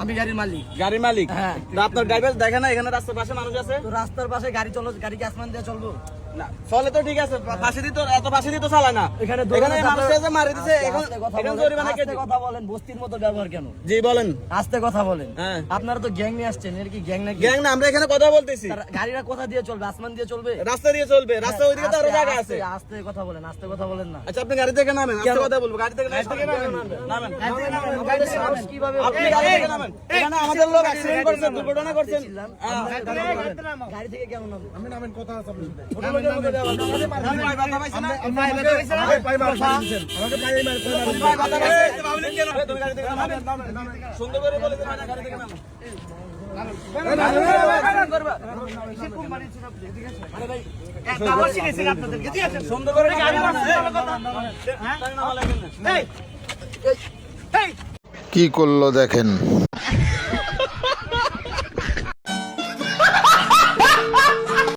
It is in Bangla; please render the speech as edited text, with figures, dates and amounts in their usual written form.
আমি গাড়ির মালিক। গাড়ির মালিক? হ্যাঁ। আপনার ড্রাইভার দেখে না এখানে রাস্তার পাশে মানুষ আছে? তো রাস্তার পাশে গাড়ি গাড়ি কি আসমান দিয়ে চলবো? না চলে তো ঠিক আছে, পাশে দিয়ে তো এত পাশে দিয়ে তো চালায় না। এখানে মানুষ এসে মারি দিছে, এখন জরিমানা কে দিবে? কথা বলেন, বস্তির মতো ব্যবহার কেন? জি বলেন। আস্তে কথা বলেন। হ্যাঁ। আপনারা তো গ্যাং নিয়ে আসছেন, এর কি গ্যাং নাকি? গ্যাং না, আমরা এখানে কথা বলতেছি। গাড়িরা কোথা দিয়ে চলবে? আসমান দিয়ে চলবে? রাস্তা দিয়ে চলবে, রাস্তা ওইদিকে তো আরো জায়গা আছে। আস্তে কথা বলেন, আস্তে কথা বলেন না। আচ্ছা আপনি গাড়ি থেকে নামেন, আস্তে কথা বলবো। গাড়ি থেকে নামেন। কিভাবে আপনি গাড়ি থেকে নামেন। এখানে আমাদের লোক অ্যাক্সিডেন্ট করছে, দুর্ঘটনা করছেন। গাড়ি থেকে কেন নামবেন? আমি নামেন কথা আছে আপনার সাথে। ছোট লোকের মতো ব্যবহার না। ভাই বাধা পাইছে না? আমাকে পায়ে মার দিয়েছেন। আমাকে পায়ে মার ভাই বাধা পাইছে। তুমি গাড়ি থেকে নামেন। সুন্দর করে বলে দিন, গাড়ি থেকে নামেন। সুন্দর করে গাড়ি কি করলো দেখেন।